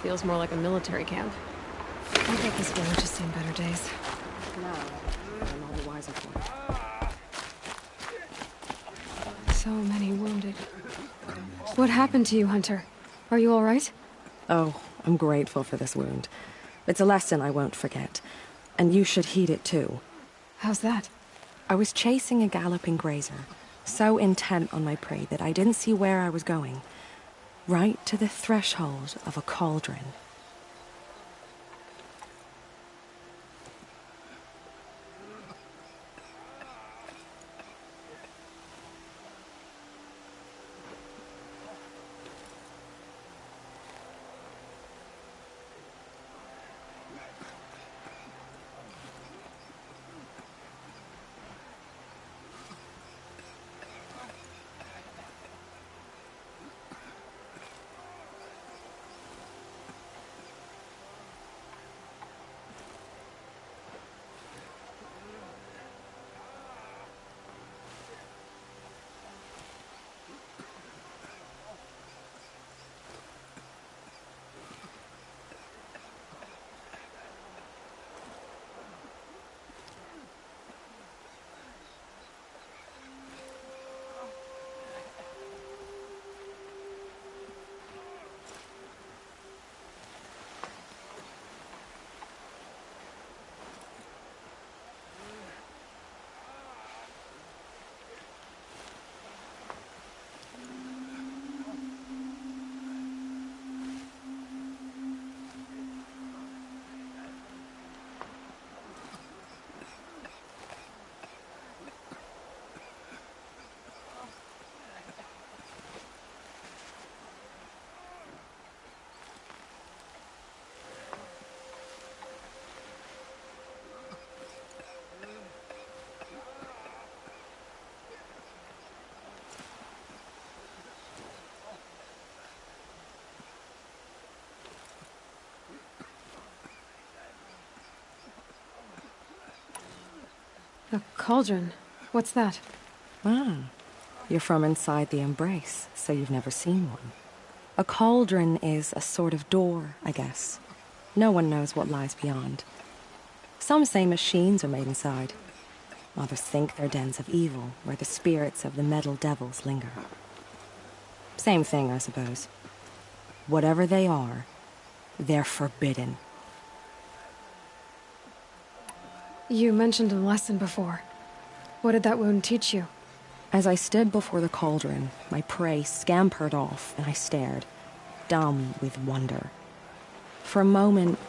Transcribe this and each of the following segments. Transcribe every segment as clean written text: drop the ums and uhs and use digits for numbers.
feels more like a military camp. I bet this village has seen better days. Now, I'm all the wiser for it. So many wounded. What happened to you, Hunter? Are you all right? Oh, I'm grateful for this wound. It's a lesson I won't forget. And you should heed it too. How's that? I was chasing a galloping grazer, so intent on my prey that I didn't see where I was going. Right to the threshold of a cauldron. A cauldron? What's that? Ah, you're from inside the Embrace, so you've never seen one. A cauldron is a sort of door, I guess. No one knows what lies beyond. Some say machines are made inside. Others think they're dens of evil, where the spirits of the metal devils linger. Same thing, I suppose. Whatever they are, they're forbidden. You mentioned a lesson before. What did that wound teach you? As I stood before the cauldron, my prey scampered off, and I stared, dumb with wonder. For a moment,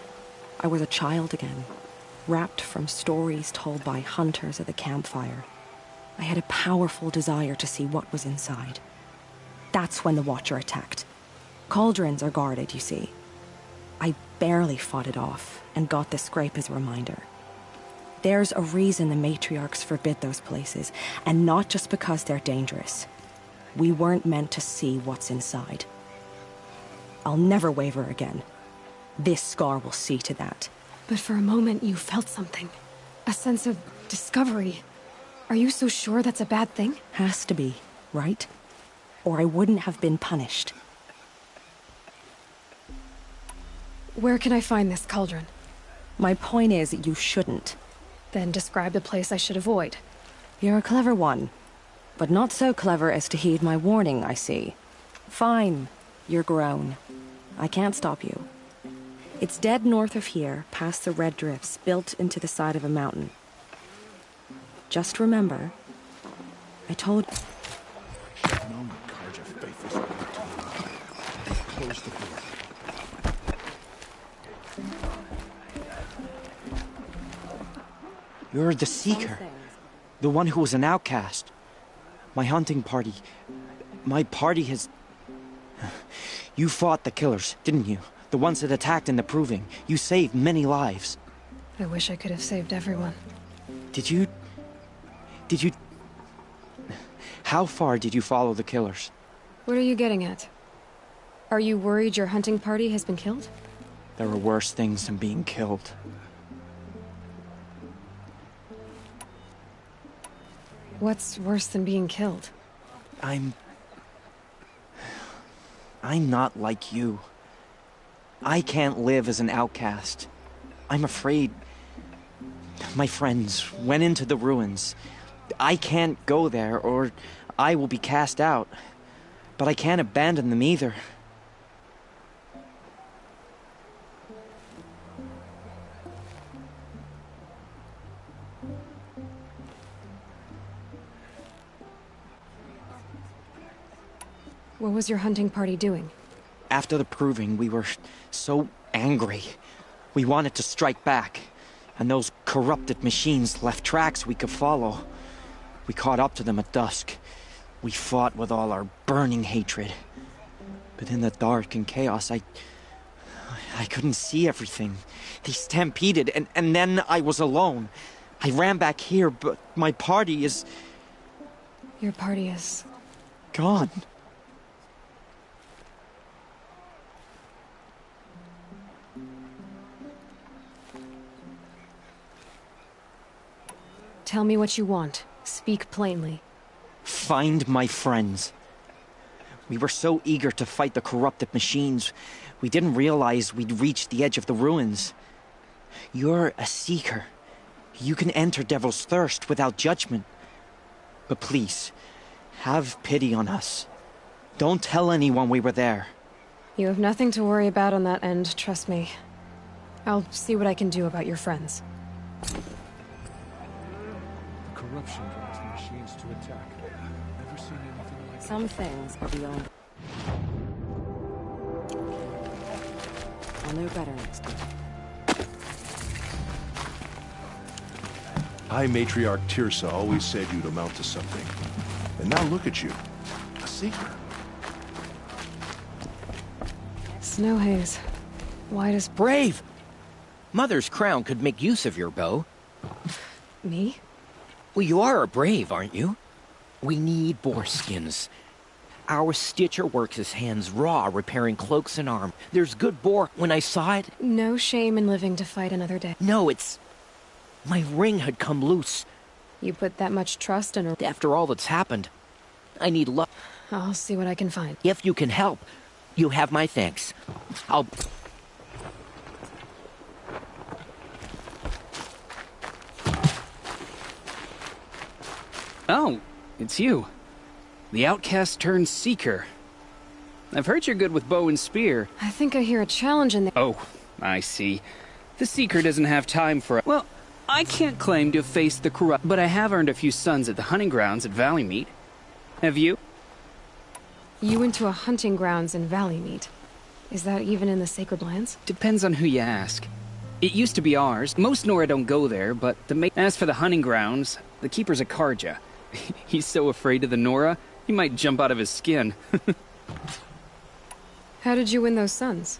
I was a child again, wrapped from stories told by hunters at the campfire. I had a powerful desire to see what was inside. That's when the Watcher attacked. Cauldrons are guarded, you see. I barely fought it off, and got the scrape as a reminder. There's a reason the matriarchs forbid those places, and not just because they're dangerous. We weren't meant to see what's inside. I'll never waver again. This scar will see to that. But for a moment you felt something. A sense of discovery. Are you so sure that's a bad thing? Has to be, right? Or I wouldn't have been punished. Where can I find this cauldron? My point is, you shouldn't. Then describe the place I should avoid. You're a clever one. But not so clever as to heed my warning, I see. Fine. You're grown. I can't stop you. It's dead north of here, past the red drifts, built into the side of a mountain. Just remember, I told... Close the door. You're the Seeker. The one who was an outcast. My hunting party. My party has... You fought the killers, didn't you? The ones that attacked in the Proving. You saved many lives. I wish I could have saved everyone. Did you... How far did you follow the killers? What are you getting at? Are you worried your hunting party has been killed? There are worse things than being killed. What's worse than being killed? I'm not like you. I can't live as an outcast. I'm afraid my friends went into the ruins. I can't go there or I will be cast out. But I can't abandon them either. What was your hunting party doing? After the proving, we were so angry. We wanted to strike back, and those corrupted machines left tracks we could follow. We caught up to them at dusk. We fought with all our burning hatred. But in the dark and chaos, I couldn't see everything. They stampeded, and then I was alone. I ran back here, but my party is... Your party is... gone. Tell me what you want. Speak plainly. Find my friends. We were so eager to fight the corrupted machines, we didn't realize we'd reached the edge of the ruins. You're a seeker. You can enter Devil's Thirst without judgment. But please, have pity on us. Don't tell anyone we were there. You have nothing to worry about on that end, trust me. I'll see what I can do about your friends. Corruption drives the machines to attack. Never seen anything like Some things are beyond... I'll know better next time. High Matriarch Tirsa always said you'd amount to something. And now look at you. A seeker. Snow haze. Why does... Brave! Mother's crown could make use of your bow. Me? Well, you are a brave, aren't you? We need boar skins. Our stitcher works his hands raw repairing cloaks and armor. There's good boar. When I saw it... No shame in living to fight another day. No, it's... My ring had come loose. You put that much trust in her? After all that's happened, I need luck. I'll see what I can find. If you can help, you have my thanks. I'll... Oh, it's you. The outcast turned seeker. I've heard you're good with bow and spear. I think I hear a challenge in there. Oh, I see. The seeker doesn't have time for... Well, I can't claim to have faced the corrupt, but I have earned a few sons at the hunting grounds at Valleymeet. Have you? You went to a hunting grounds in Valleymeet. Is that even in the Sacred Lands? Depends on who you ask. It used to be ours. Most Nora don't go there, but as for the hunting grounds, the keeper's a Karja. He's so afraid of the Nora, he might jump out of his skin. How did you win those sons?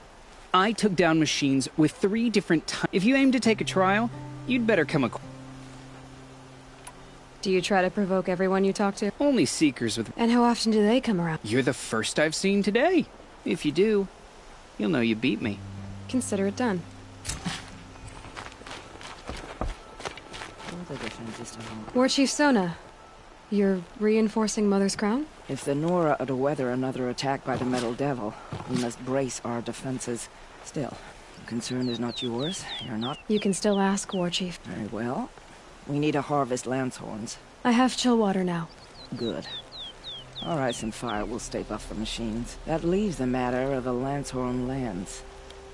I took down machines with 3 different types. If you aim to take a trial, you'd better come Do you try to provoke everyone you talk to? Only seekers with... And how often do they come around? You're the first I've seen today. If you do, you'll know you beat me. Consider it done. War Chief Sona, you're reinforcing Mother's Crown? If the Nora are to weather another attack by the Metal Devil, we must brace our defenses. Still, the concern is not yours. You're not... You can still ask, War Chief. Very well. We need to harvest Lancehorns. I have Chillwater now. Good. Our ice and fire will stay buff the machines. That leaves the matter of the Lancehorn lands.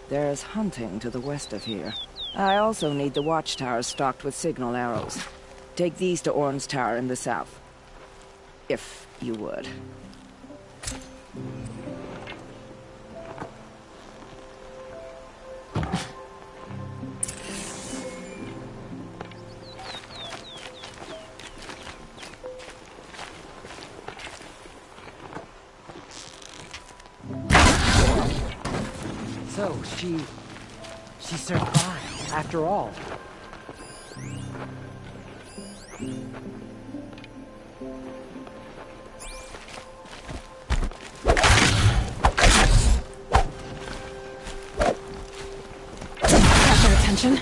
There's hunting to the west of here. I also need the watchtowers stocked with signal arrows. Take these to Orn's Tower in the south. If you would. So, she survived, after all. Got their attention.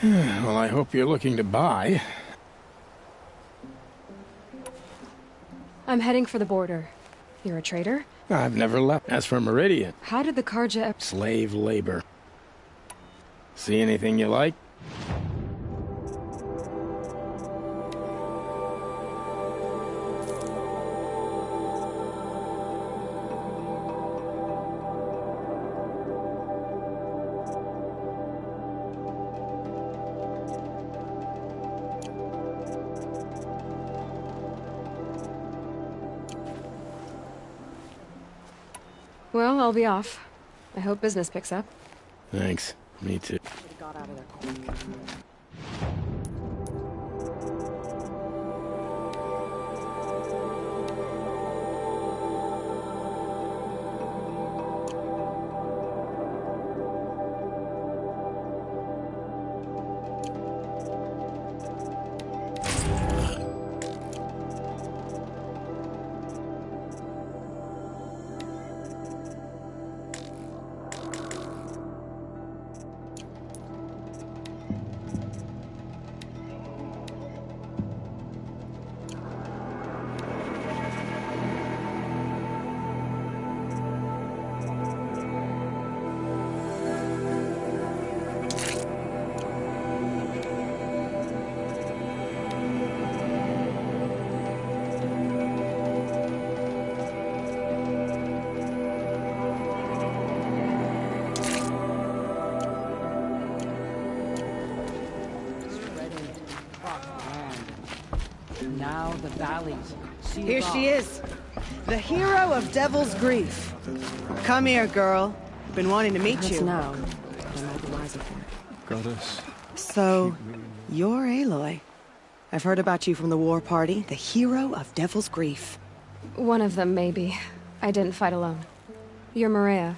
Well, I hope you're looking to buy. I'm heading for the border. You're a trader? I've never left. As for Meridian, How did the Karja... slave labor. See anything you like? Well, I'll be off. I hope business picks up. Thanks. Me too. Got out of there quick. Now the valleys. Here she is. The hero of Devil's Grief. Come here, girl. Been wanting to meet That's you. now. I might be wiser for it. Goddess. So, you're Aloy. I've heard about you from the war party, the hero of Devil's Grief. One of them, maybe. I didn't fight alone. You're Maria.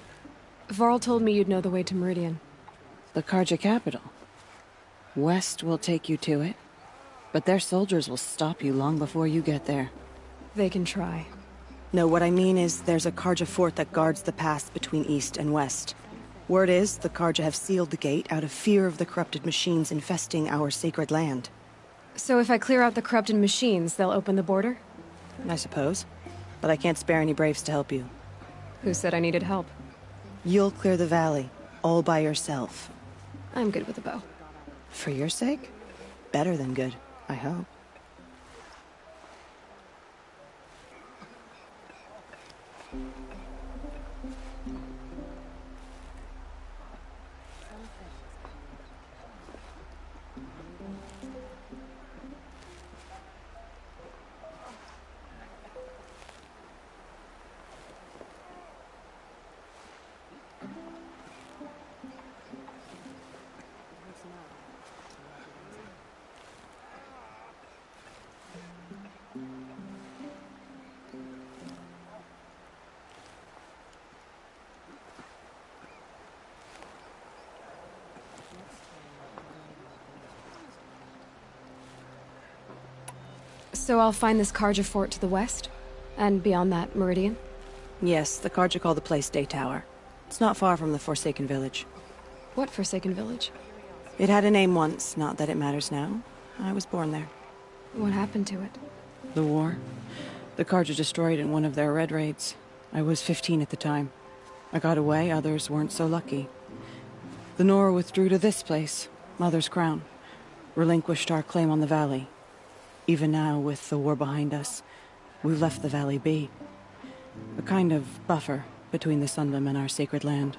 Varl told me you'd know the way to Meridian. The Karja capital. West will take you to it, but their soldiers will stop you long before you get there. They can try. No, what I mean is there's a Karja fort that guards the pass between east and west. Word is the Karja have sealed the gate out of fear of the corrupted machines infesting our sacred land. So if I clear out the corrupted machines, they'll open the border? I suppose. But I can't spare any braves to help you. Who said I needed help? You'll clear the valley, all by yourself. I'm good with a bow. For your sake? Better than good, I hope. So I'll find this Karja fort to the west? And beyond that, Meridian? Yes, the Karja call the place Day Tower. It's not far from the Forsaken Village. What Forsaken Village? It had a name once, not that it matters now. I was born there. What happened to it? The war. The Karja destroyed it in one of their red raids. I was 15 at the time. I got away, others weren't so lucky. The Nora withdrew to this place, Mother's Crown. Relinquished our claim on the valley. Even now, with the war behind us, we've left the valley be. A kind of buffer between the Sundom and our sacred land.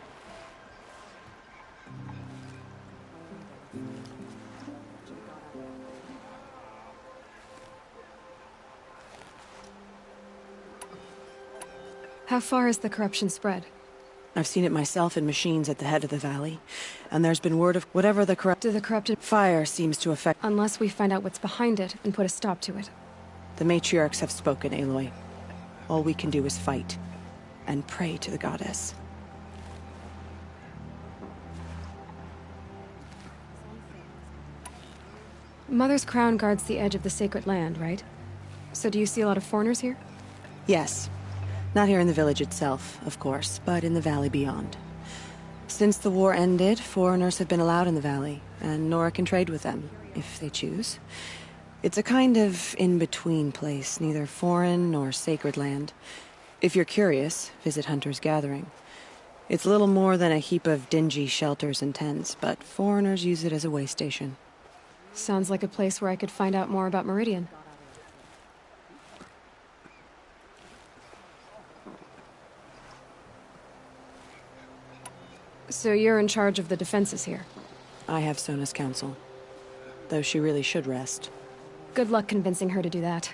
How far has the corruption spread? I've seen it myself in machines at the head of the valley, and there's been word of whatever the Do the corrupted... fire seems to affect. Unless we find out what's behind it and put a stop to it. The matriarchs have spoken, Aloy. All we can do is fight, and pray to the goddess. Mother's Crown guards the edge of the sacred land, right? So do you see a lot of foreigners here? Yes. Not here in the village itself, of course, but in the valley beyond. Since the war ended, foreigners have been allowed in the valley, and Nora can trade with them, if they choose. It's a kind of in-between place, neither foreign nor sacred land. If you're curious, visit Hunter's Gathering. It's little more than a heap of dingy shelters and tents, but foreigners use it as a way station. Sounds like a place where I could find out more about Meridian. So you're in charge of the defenses here? I have Sona's counsel, though she really should rest. Good luck convincing her to do that.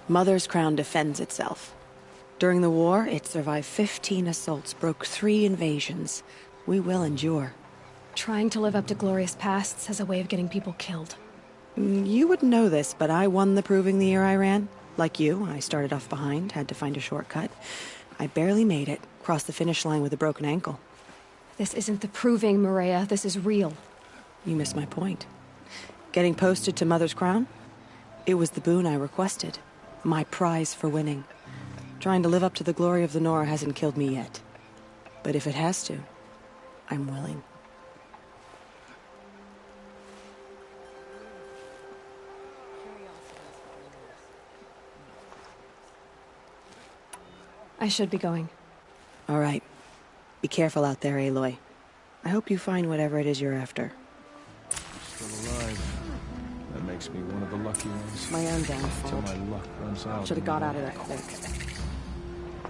Mother's Crown defends itself. During the war, it survived 15 assaults, broke 3 invasions. We will endure. Trying to live up to glorious pasts has a way of getting people killed. You wouldn't know this, but I won the proving the year I ran. Like you, I started off behind, had to find a shortcut. I barely made it, crossed the finish line with a broken ankle. This isn't the proving, Maria. This is real. You missed my point. Getting posted to Mother's Crown? It was the boon I requested. My prize for winning. Trying to live up to the glory of the Nora hasn't killed me yet. But if it has to, I'm willing. I should be going. All right. Be careful out there, Aloy. I hope you find whatever it is you're after. Still alive. That makes me one of the lucky ones. My own Until downfall. my luck runs out. Should have got out of there quick.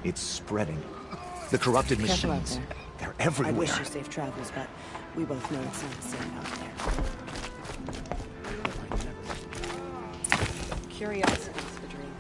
It's spreading. The corrupted Careful out machines. there. They're everywhere. I wish you safe travels, but we both know it's not safe out there. Curiosity's the dream.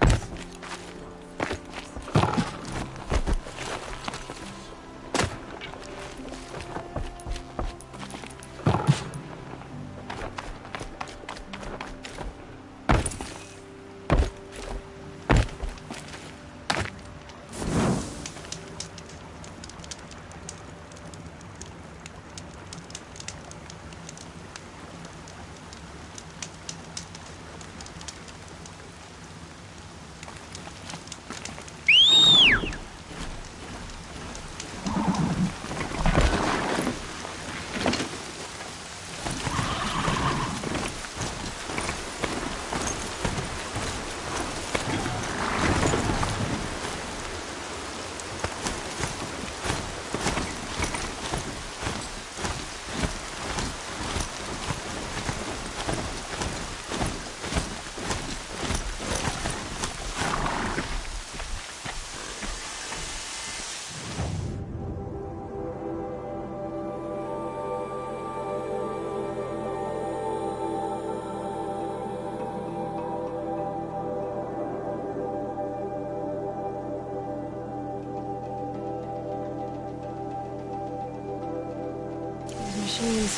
Machines.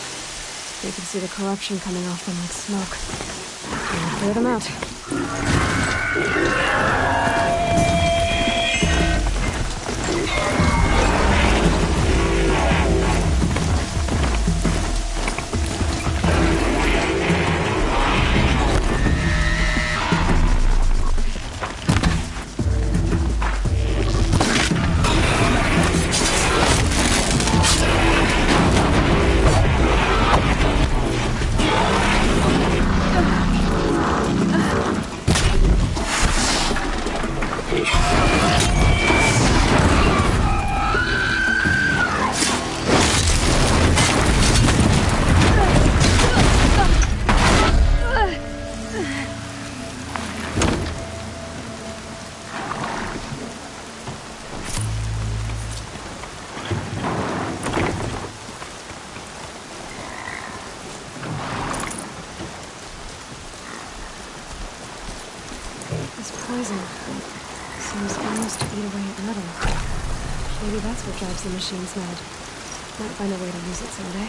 You can see the corruption coming off them like smoke. Can't clear them out. Poison. Seems almost to eat away at metal. Maybe that's what drives the machines mad. Might find a way to use it someday.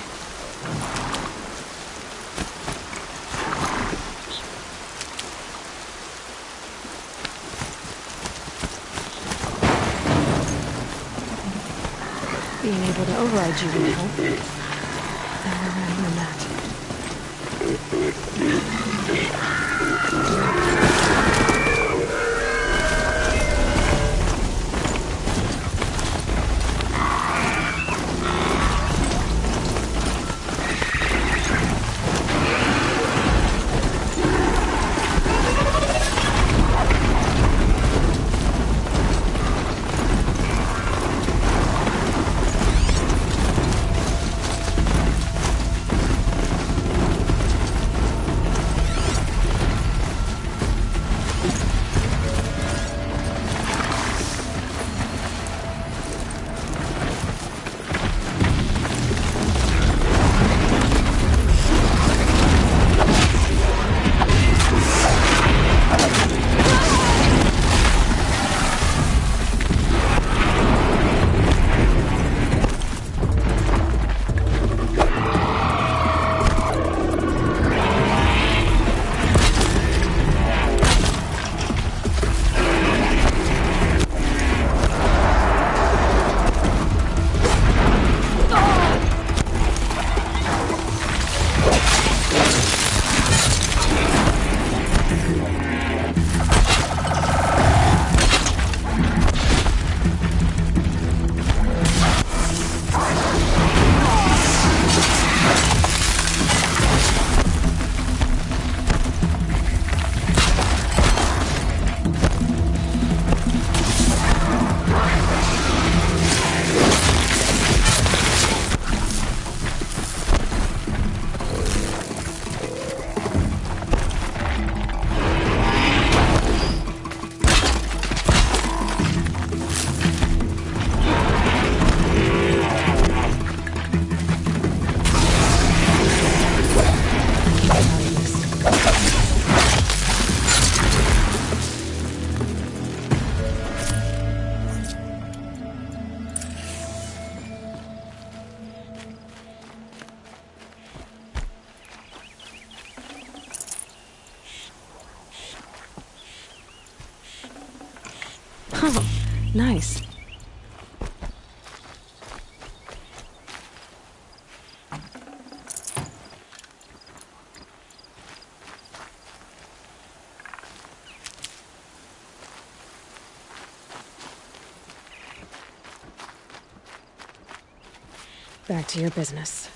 Being able to override you would help. Now we're running on that. Oh, nice. Back to your business.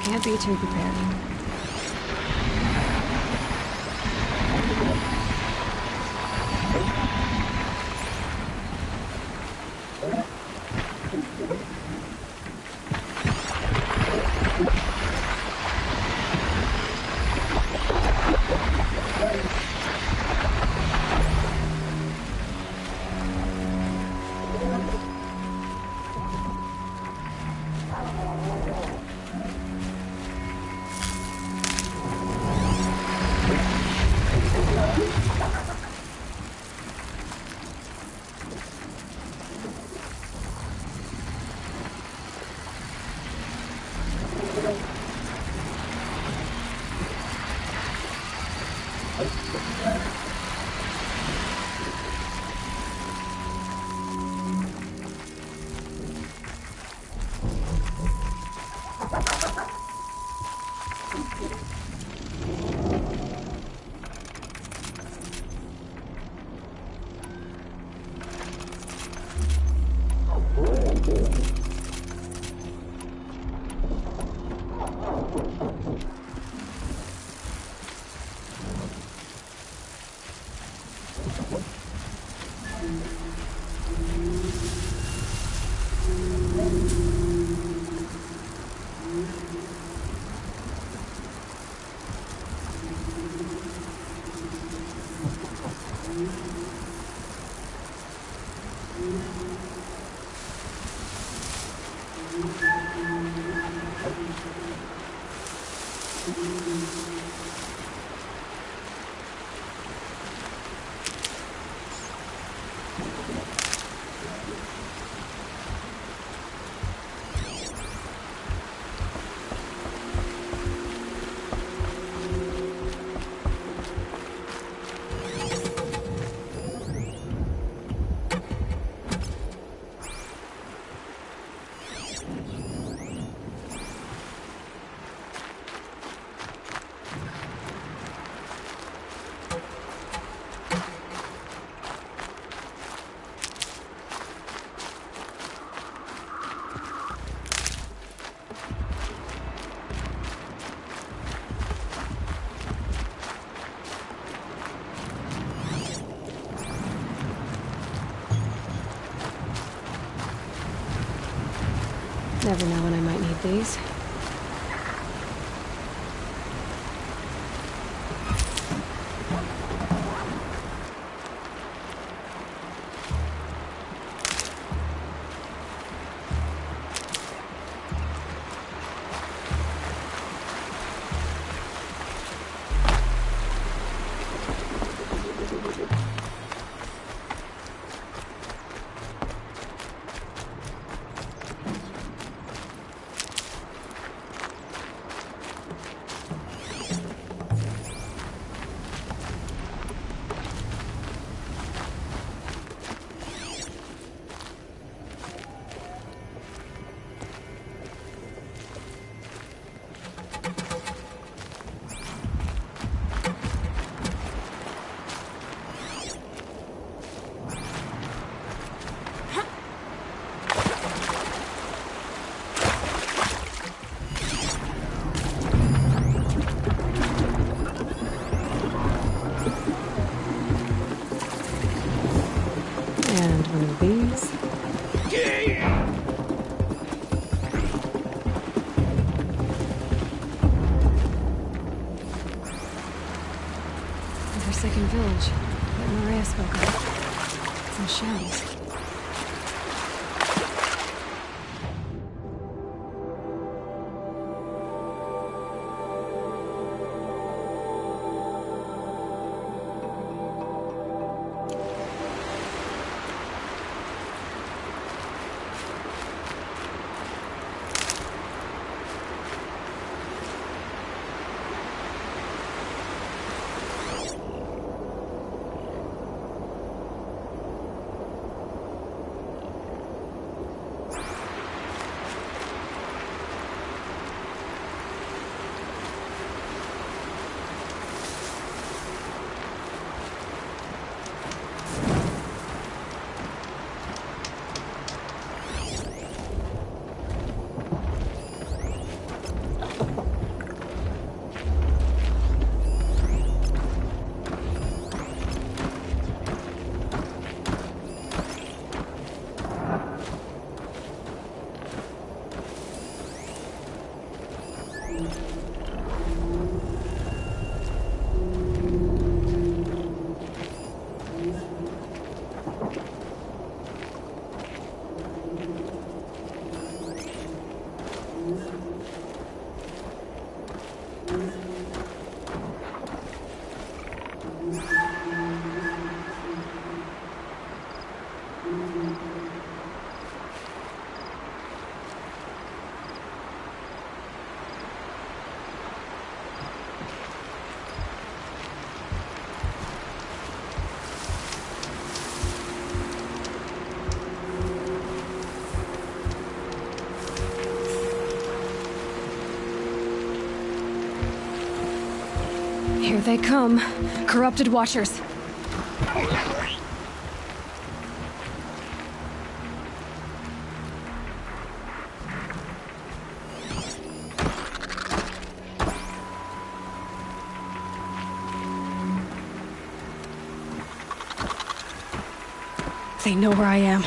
Can't be too prepared. Never know when I might need these. shells. Here they come. Corrupted Watchers. They know where I am.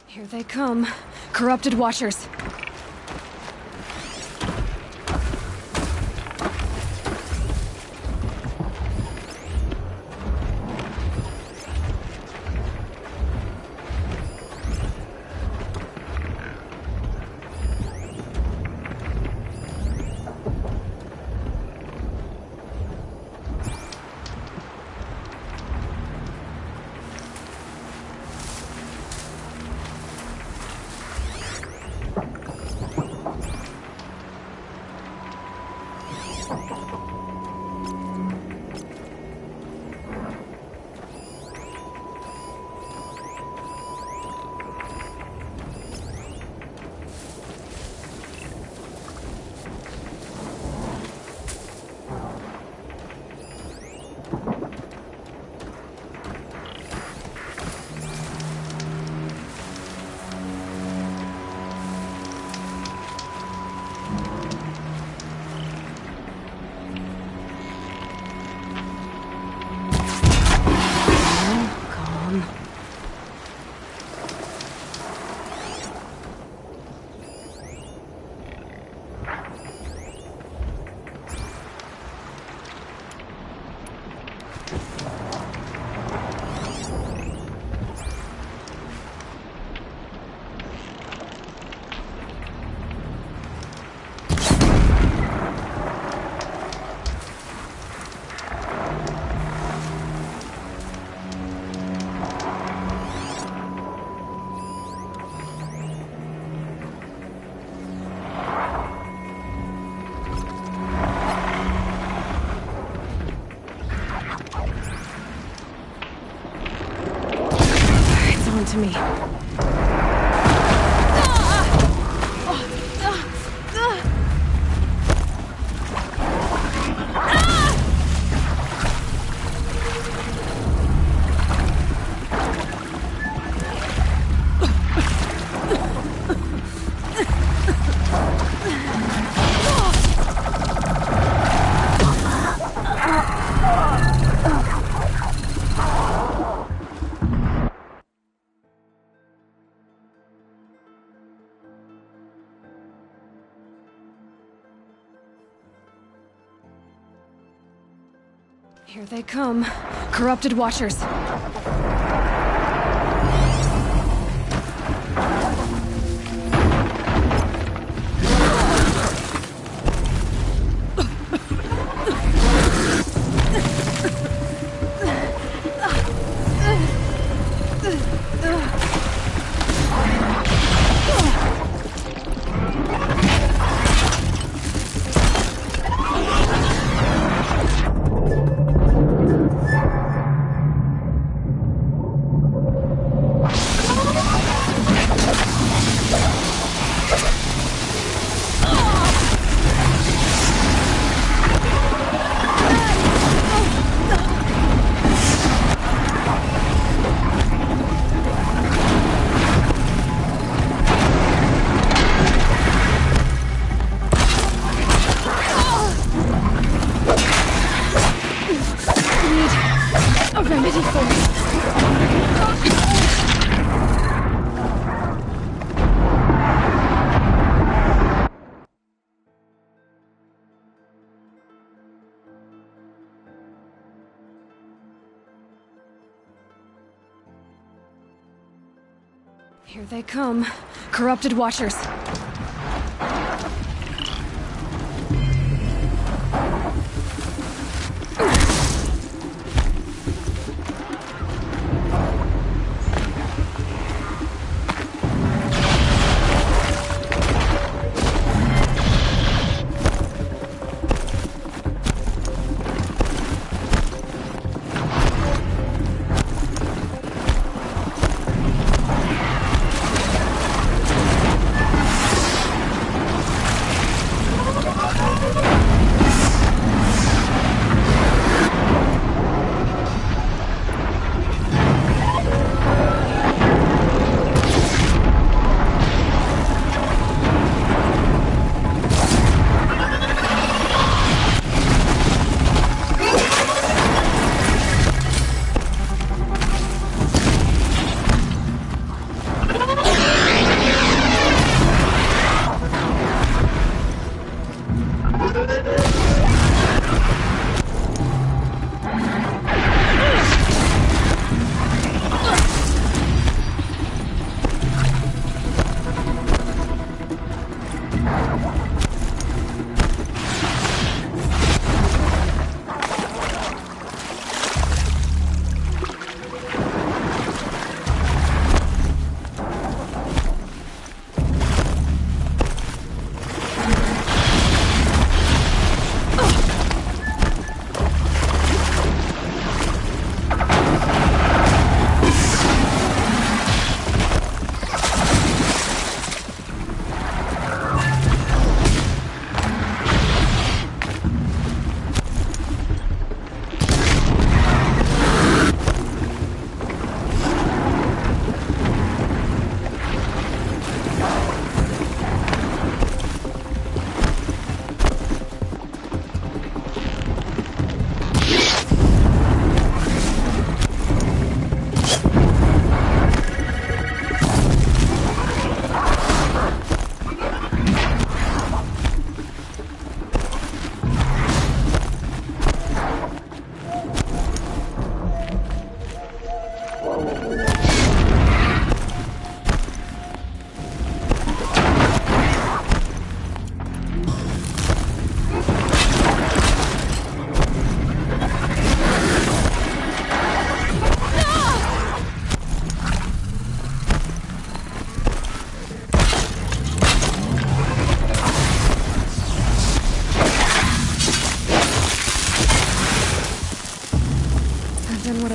Here they come. Corrupted Watchers. To me. Here they come. Corrupted Watchers. Here they come. Corrupted Watchers.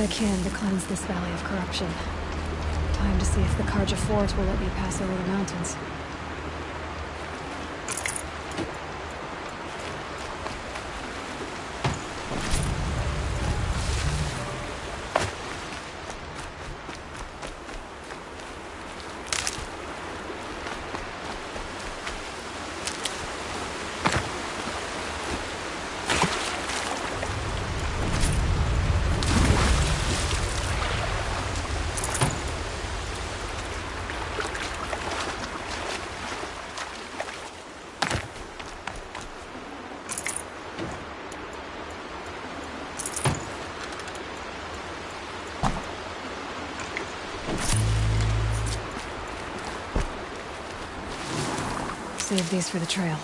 I can to cleanse this valley of corruption. Time to see if the Carja Fort will let me pass over the mountains. save these for the trail.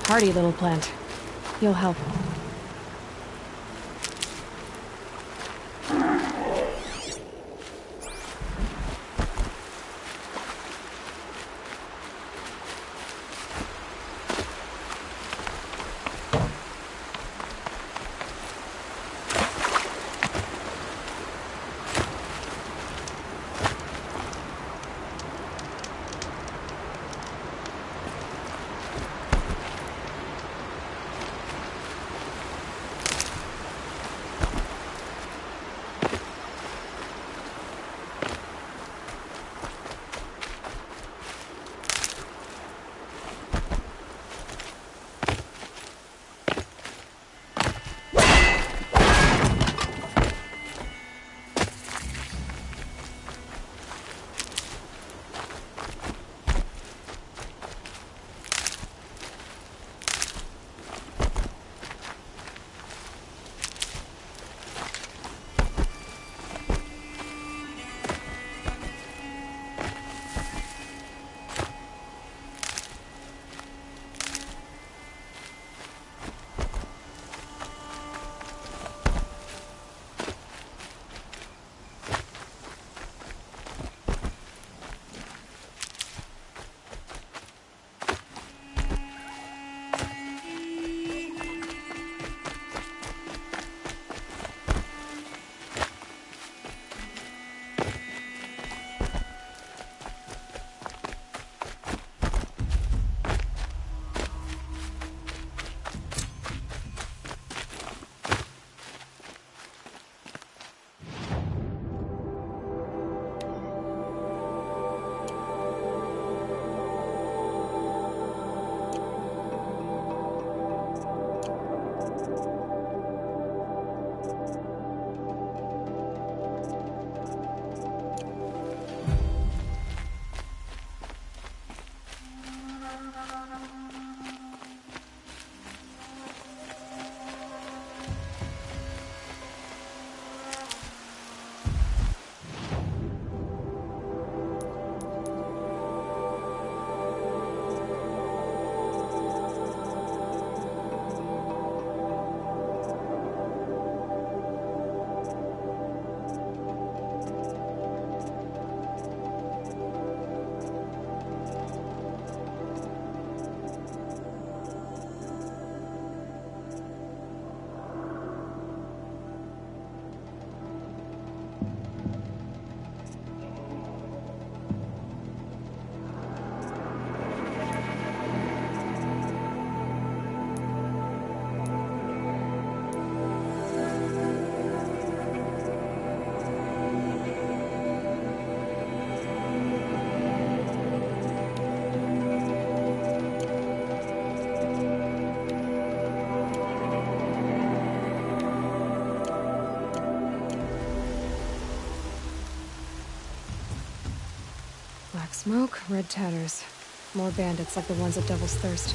Hardy little plant. You'll help. Black smoke, red tatters. More bandits like the ones at Devil's Thirst.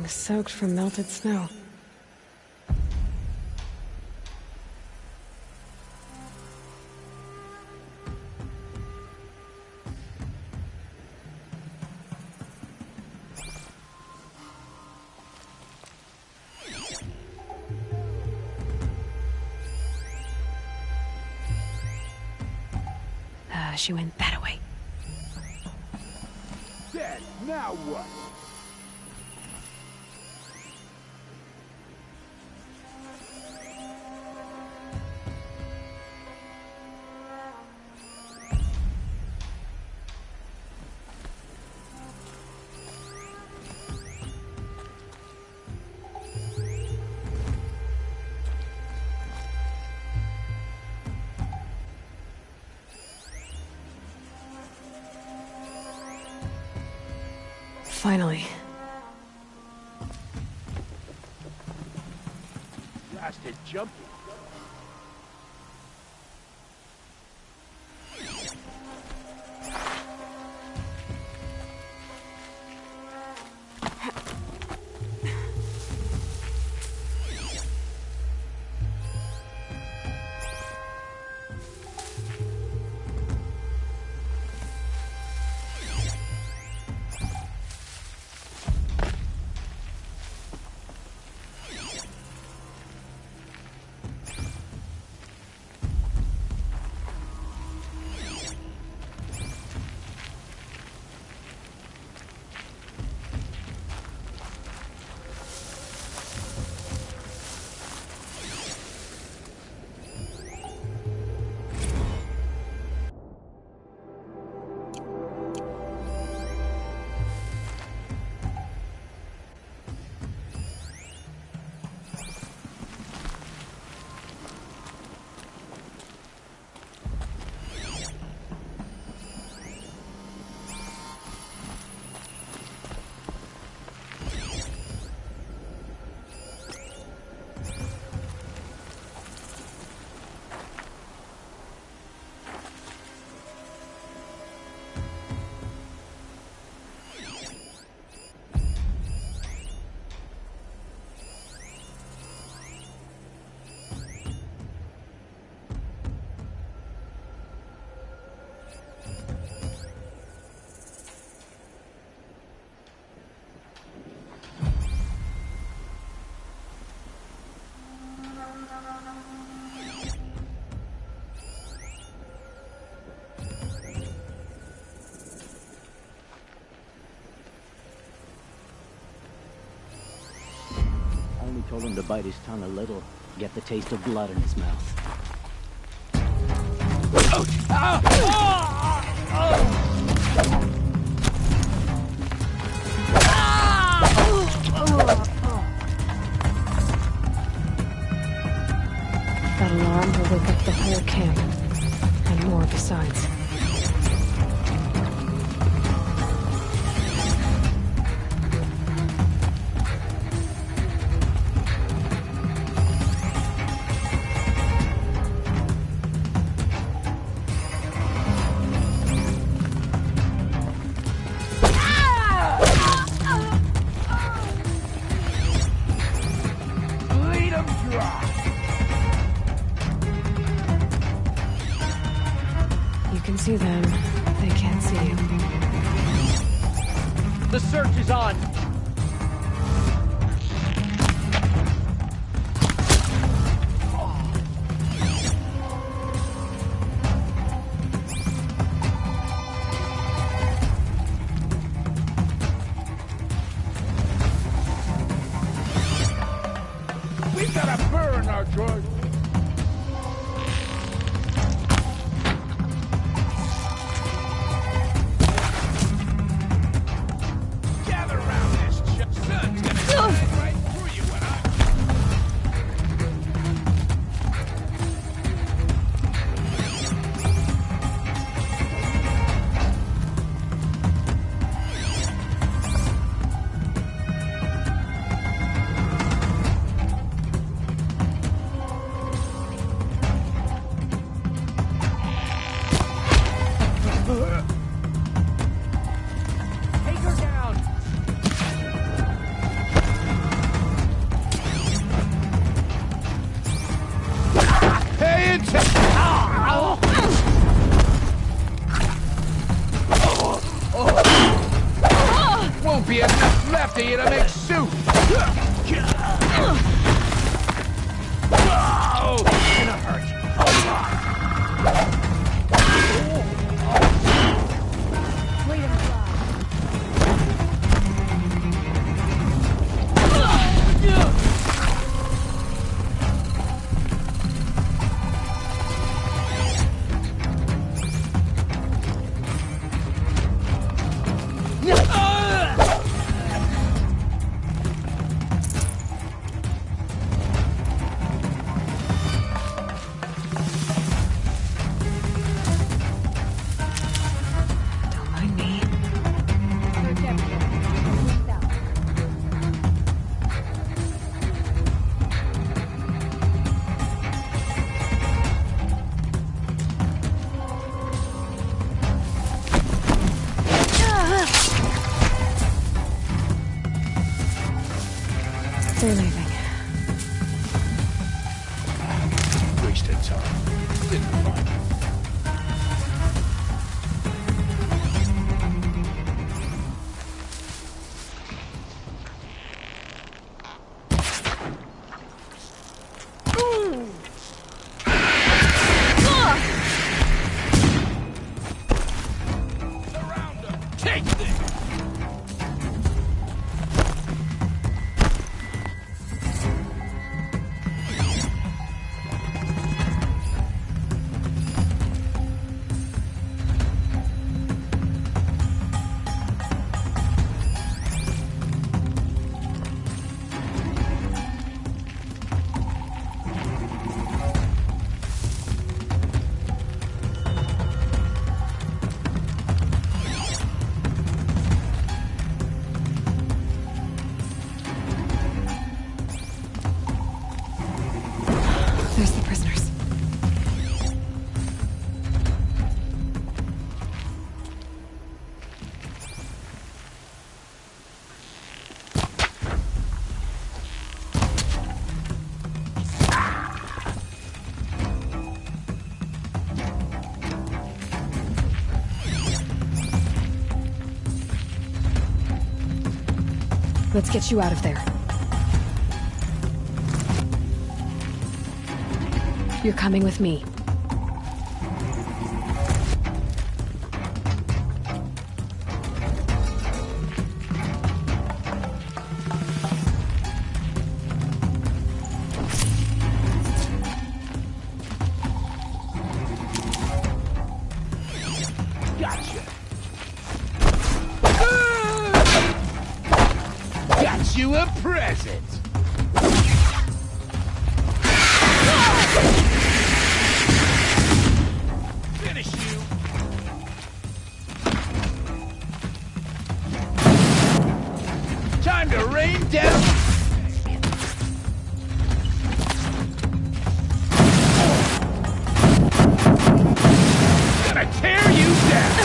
soaked from melted snow. She went that way. Dead, now what? Finally. Blasted jumpy. Told him to bite his tongue a little, get the taste of blood in his mouth. That alarm will wake up the whole camp, and more besides. You can see them. They can't see you. The search is on. We've got a burr in our drawers. See you to make soup! Oh, it's gonna hurt. They're leaving. Wasted time. Didn't find it. Take this! There's the prisoners. Let's get you out of there. You're coming with me. Gotcha! Got you a present! Finish you! Time to rain down! Gonna tear you down!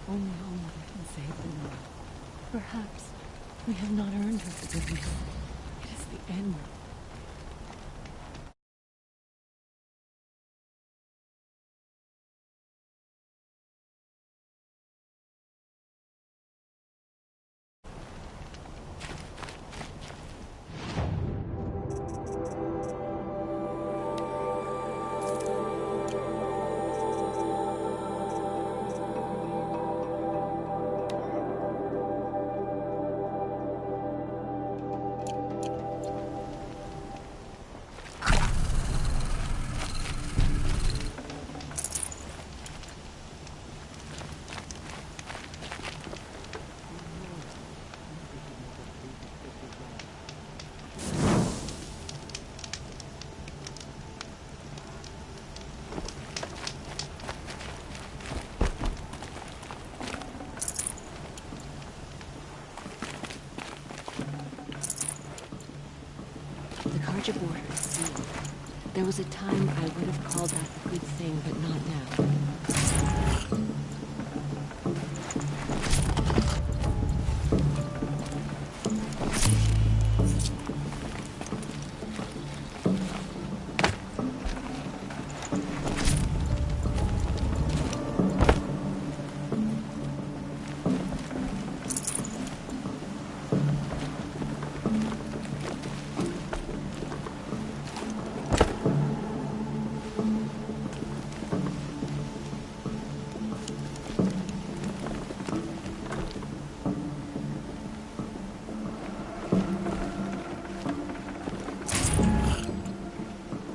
Only All Mother can save the Nora. Perhaps we have not earned her forgiveness. It is the end. Carja border is sealed. There was a time I would have called that a good thing, but not now.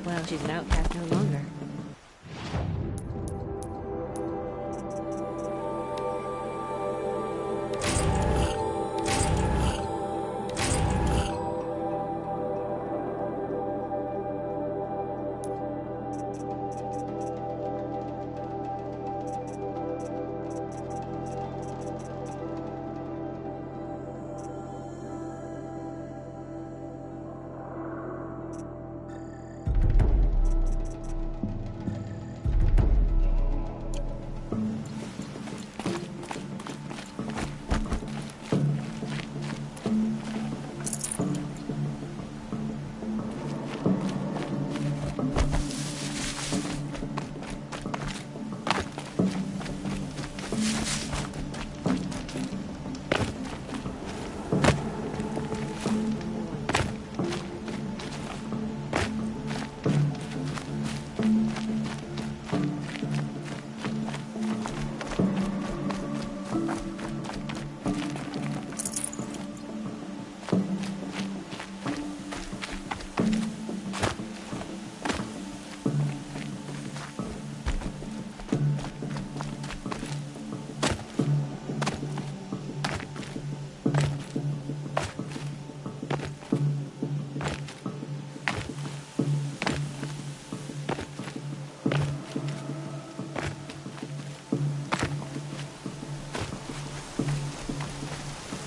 Well, she's an outcast no longer.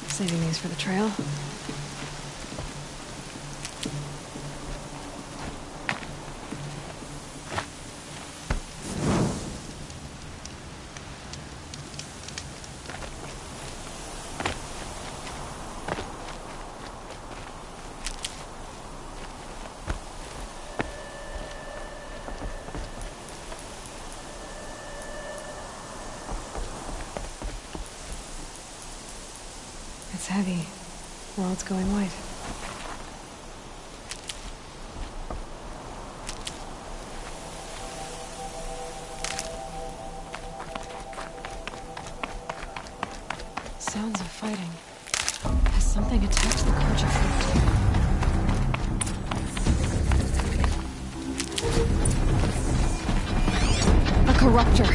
Saving these for the trail. It's heavy. Well, it's going white. Sounds of fighting. Has something attacked the Carja fort? A corruptor.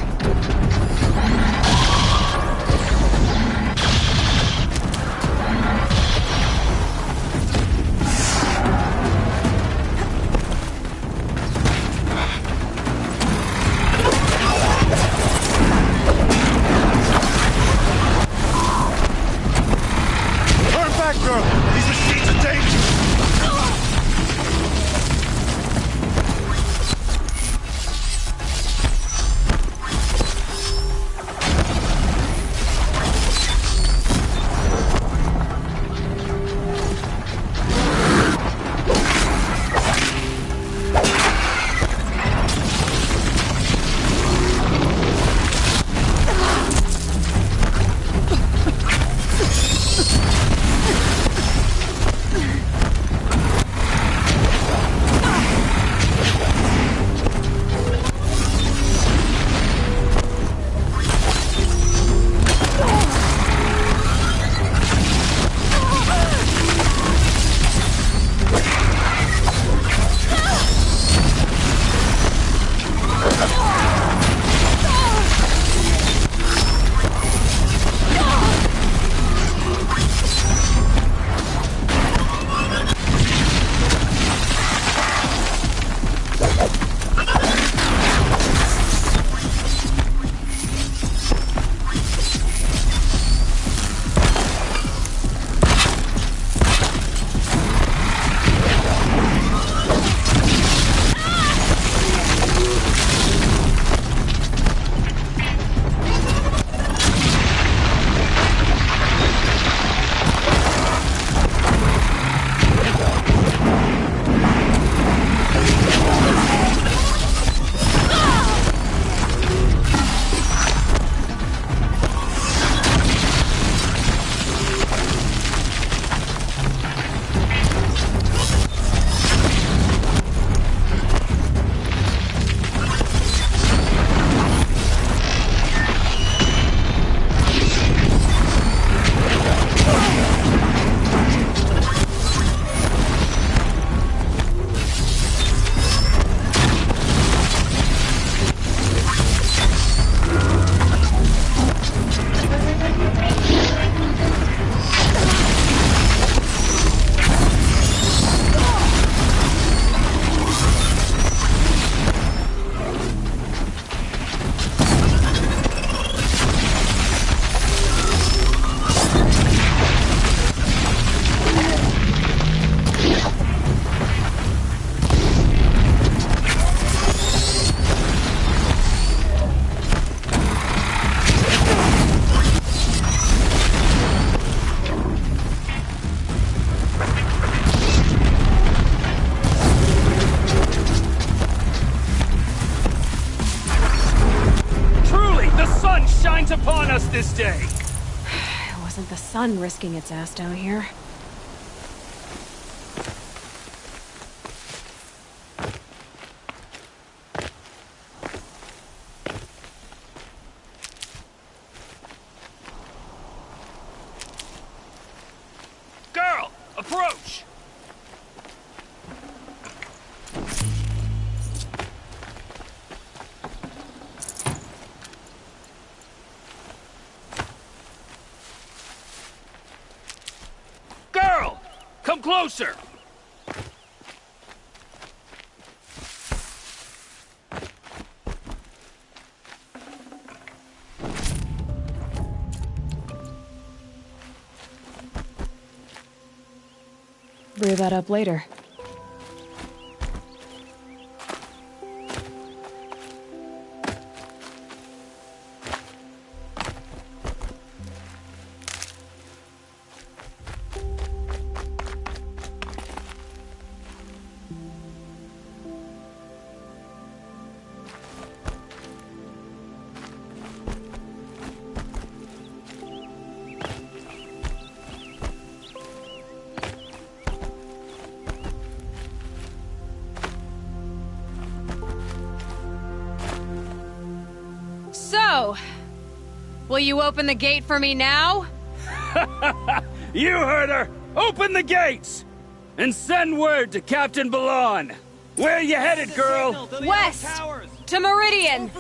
shines upon us this day. It wasn't the sun risking its ass down here. Girl, approach! Girl, come closer! Brew that up later. So, will you open the gate for me now? You heard her! Open the gates! And send word to Captain Balan. Where you headed, girl? West! To Meridian!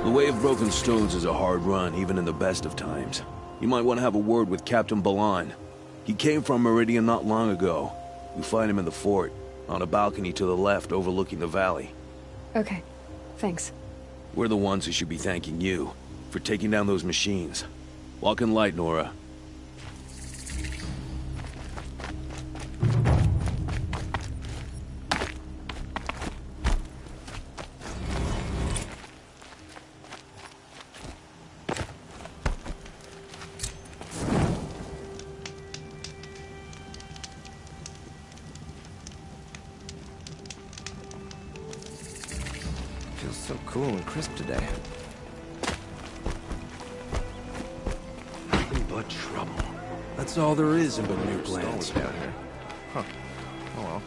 The way of Broken Stones is a hard run, even in the best of times. You might want to have a word with Captain Balan. He came from Meridian not long ago. You'll find him in the fort, on a balcony to the left overlooking the valley. Okay, thanks. We're the ones who should be thanking you for taking down those machines. Walk in light, Nora. Feels so cool and crisp today. Nothing but trouble. That's all there is in Bermuda lands down here. Huh. Oh well.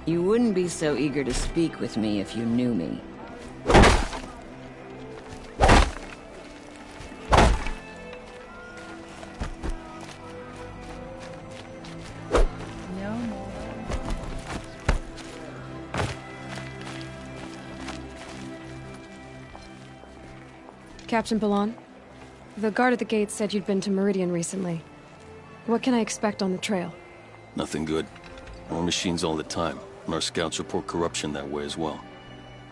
You wouldn't be so eager to speak with me if you knew me. Captain Balan, the guard at the gate said you'd been to Meridian recently. What can I expect on the trail? Nothing good. More machines all the time. and our scouts report corruption that way as well.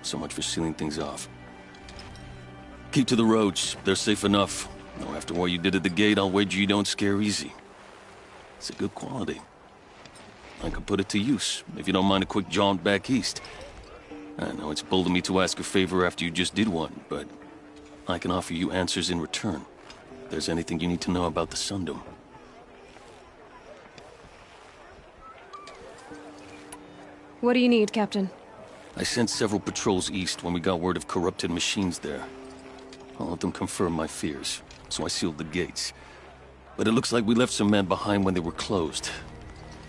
So much for sealing things off. Keep to the roads. They're safe enough. Though after what you did at the gate, I'll wager you don't scare easy. It's a good quality. I could put it to use, if you don't mind a quick jaunt back east. I know it's bold of me to ask a favor after you just did one, but I can offer you answers in return. If there's anything you need to know about the Sundom. What do you need, Captain? I sent several patrols east when we got word of corrupted machines there. All of them confirmed my fears, so I sealed the gates. But it looks like we left some men behind when they were closed.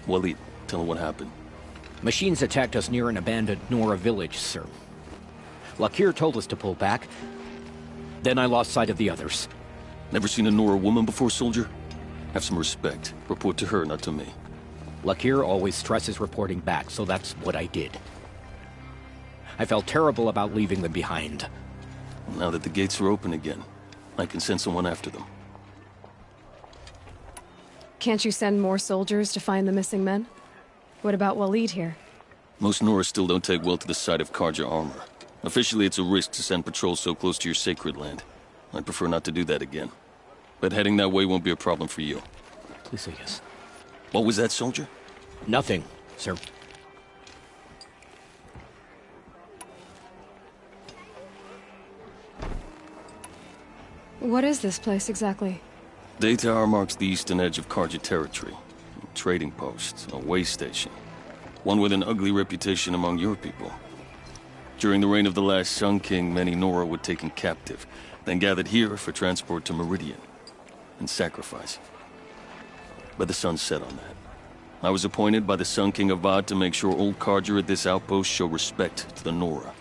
Waleed, tell them what happened. Machines attacked us near an abandoned Nora village, sir. Lakir told us to pull back. Then I lost sight of the others. Never seen a Nora woman before, soldier? Have some respect. Report to her, not to me. Lakir always stresses reporting back, so that's what I did. I felt terrible about leaving them behind. Now that the gates are open again, I can send someone after them. Can't you send more soldiers to find the missing men? What about Waleed here? Most Nora still don't take well to the sight of Carja armor. Officially, it's a risk to send patrols so close to your sacred land. I'd prefer not to do that again. But heading that way won't be a problem for you. Please say yes. What was that, soldier? Nothing, sir. What is this place exactly? Day Tower marks the eastern edge of Carja territory. A trading post, a way station. One with an ugly reputation among your people. During the reign of the last Sun King, many Nora were taken captive, then gathered here for transport to Meridian, and sacrifice. But the sun set on that. I was appointed by the Sun King Avad to make sure old Carja at this outpost show respect to the Nora.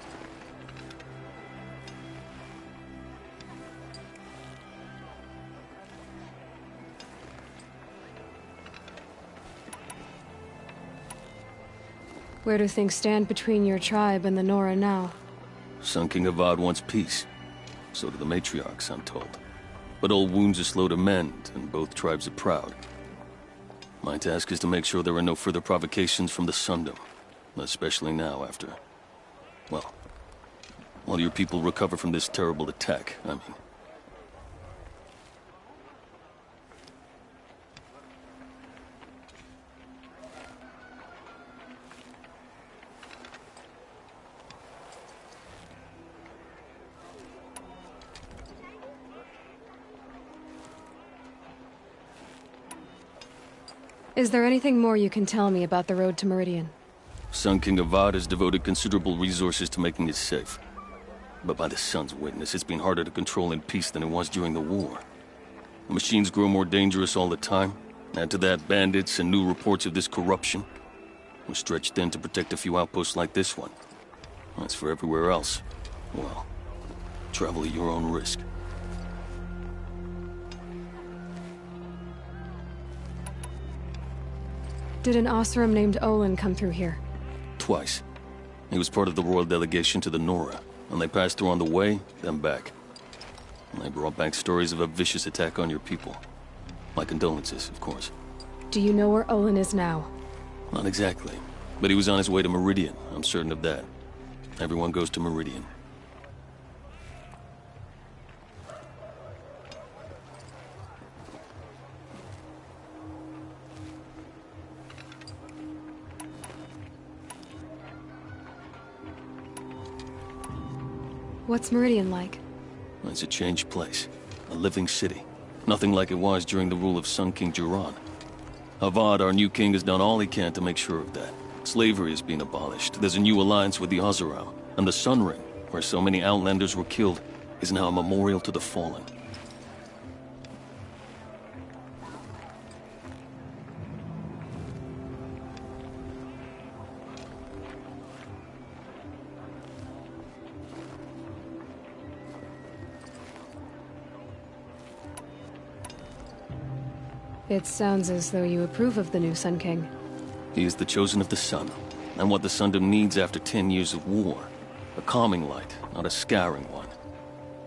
Where do things stand between your tribe and the Nora now? Sun King Avad wants peace. So do the matriarchs, I'm told. But old wounds are slow to mend, and both tribes are proud. My task is to make sure there are no further provocations from the Sundom. Especially now after... well, while your people recover from this terrible attack, I mean. Is there anything more you can tell me about the road to Meridian? Sun King Avad has devoted considerable resources to making it safe. But by the sun's witness, it's been harder to control in peace than it was during the war. The machines grow more dangerous all the time. Add to that bandits and new reports of this corruption. We're stretched thin to protect a few outposts like this one. As for everywhere else, well, travel at your own risk. Did an Oseram named Olin come through here? Twice. He was part of the royal delegation to the Nora, and they passed through on the way, then back. And they brought back stories of a vicious attack on your people. My condolences, of course. Do you know where Olin is now? Not exactly, but he was on his way to Meridian, I'm certain of that. Everyone goes to Meridian. What's Meridian like? It's a changed place. A living city. Nothing like it was during the rule of Sun King Jiran. Avad, our new king, has done all he can to make sure of that. Slavery has been abolished. There's a new alliance with the Oseram. And the Sun Ring, where so many Outlanders were killed, is now a memorial to the fallen. It sounds as though you approve of the new Sun King. He is the chosen of the sun, and what the Sundom needs after 10 years of war. A calming light, not a scouring one.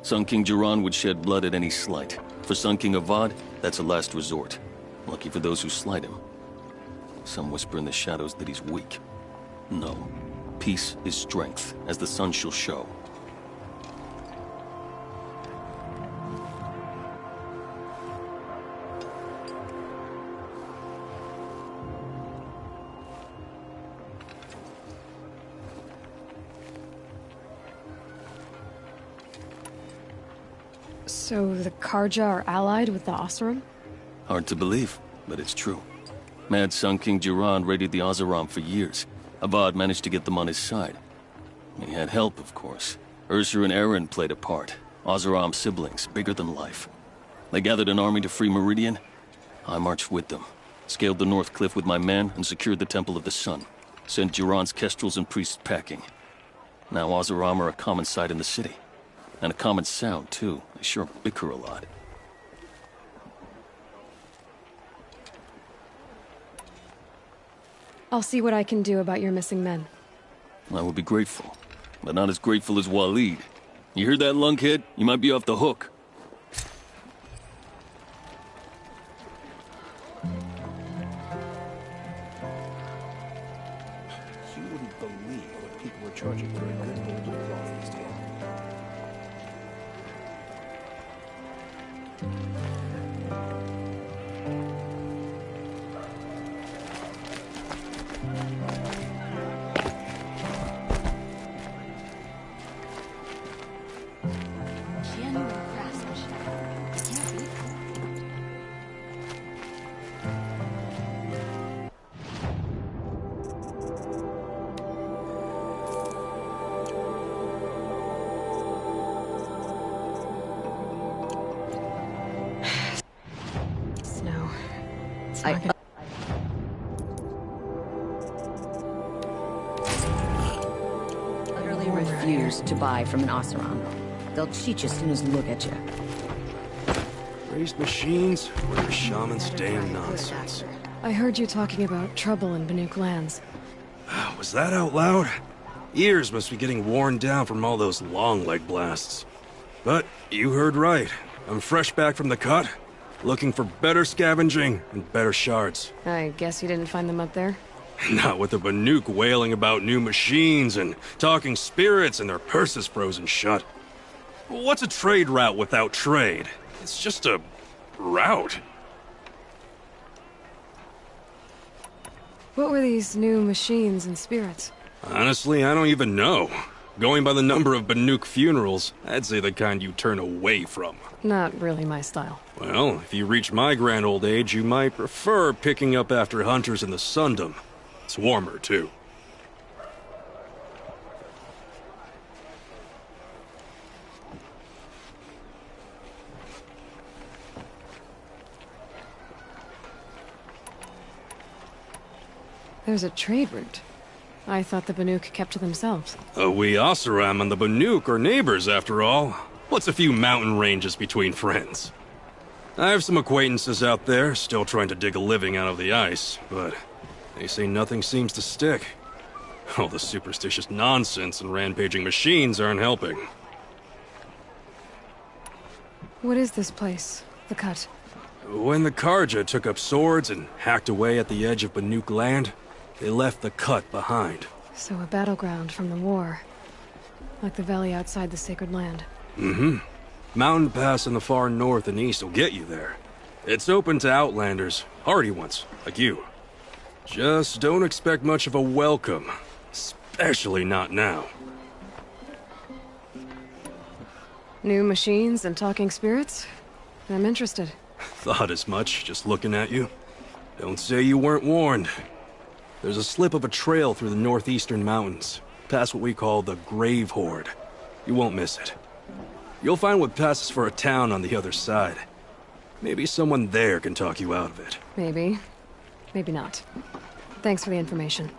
Sun King Jiran would shed blood at any slight. For Sun King Avad, that's a last resort. Lucky for those who slight him. Some whisper in the shadows that he's weak. No. Peace is strength, as the sun shall show. So the Karja are allied with the Oseram? Hard to believe, but it's true. Mad Sun King Jiran raided the Oseram for years. Avad managed to get them on his side. He had help, of course. Ursur and Eren played a part. Oseram siblings, bigger than life. They gathered an army to free Meridian. I marched with them. Scaled the North Cliff with my men and secured the Temple of the Sun. Sent Jiran's kestrels and priests packing. Now Oseram are a common sight in the city. And a common sound, too. They sure bicker a lot. I'll see what I can do about your missing men. I would be grateful, but not as grateful as Waleed. You hear that, lunkhead? You might be off the hook. You wouldn't believe what people are charging for a good old cloth these days. Utterly refuse to buy from an Oseram. They'll cheat you as soon as they look at you. Raised machines or your shaman's damn nonsense. I heard you talking about trouble in Banuk lands. Was that out loud? Ears must be getting worn down from all those long leg blasts. But you heard right. I'm fresh back from the cut, looking for better scavenging and better shards. I guess you didn't find them up there? Not with the Banuk wailing about new machines and talking spirits and their purses frozen shut. What's a trade route without trade? It's just a route. What were these new machines and spirits? Honestly, I don't even know. Going by the number of Banuk funerals, I'd say the kind you turn away from. Not really my style. Well, if you reach my grand old age, you might prefer picking up after hunters in the Sundom. It's warmer, too. There's a trade route. I thought the Banuk kept to themselves. We Oseram and the Banuk are neighbors, after all. What's a few mountain ranges between friends? I have some acquaintances out there, still trying to dig a living out of the ice, but they say nothing seems to stick. All the superstitious nonsense and rampaging machines aren't helping. What is this place? The Cut? When the Karja took up swords and hacked away at the edge of Banuk land, they left the Cut behind. So a battleground from the war. Like the valley outside the Sacred Land. Mm-hmm. Mountain Pass in the far north and east will get you there. It's open to outlanders, hardy ones, like you. Just don't expect much of a welcome. Especially not now. New machines and talking spirits? I'm interested. Thought as much, just looking at you. Don't say you weren't warned. There's a slip of a trail through the northeastern mountains, past what we call the Grave Horde. You won't miss it. You'll find what passes for a town on the other side. Maybe someone there can talk you out of it. Maybe. Maybe not. Thanks for the information.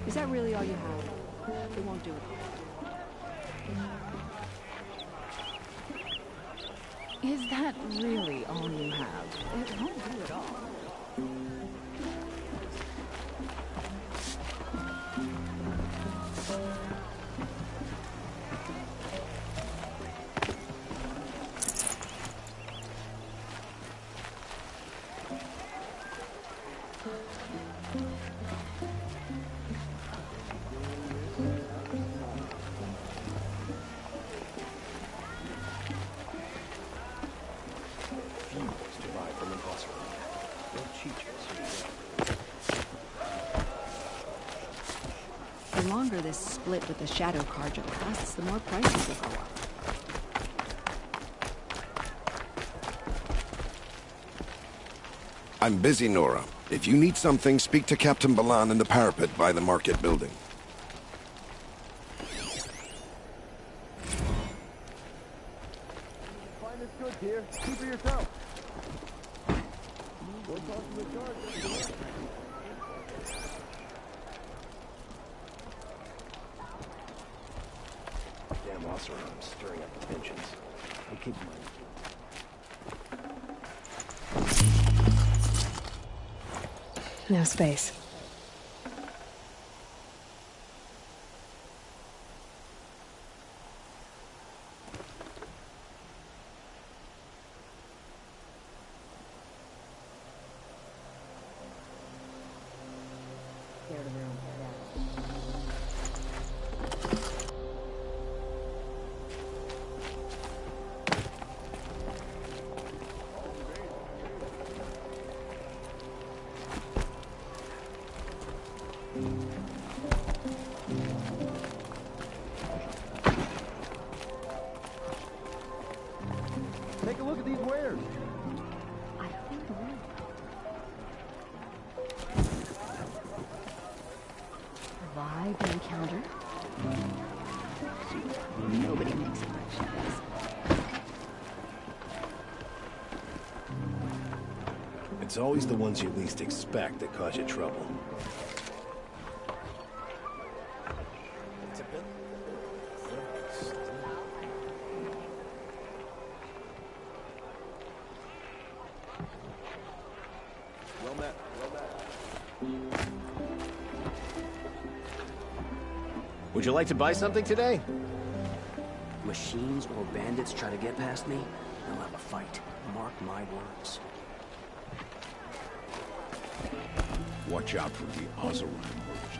Is that really all you have? It won't do it. Is that really all you have? It won't do at all. The longer this split with the Shadow Carja lasts, the more prices will go up. I'm busy, Nora. If you need something, speak to Captain Balan in the parapet by the market building. Find this goods here. Keep for yourself. Go talk to the guard. Damn Oseram stirring up tensions. I'll keep mine. No space. Take a look at these wares. Survive the encounter? Nobody makes it like she does. It's always the ones you least expect that cause you trouble. Well met. Would you like to buy something today? Machines or bandits try to get past me, I'll have a fight. Mark my words. Watch out for the Oseram or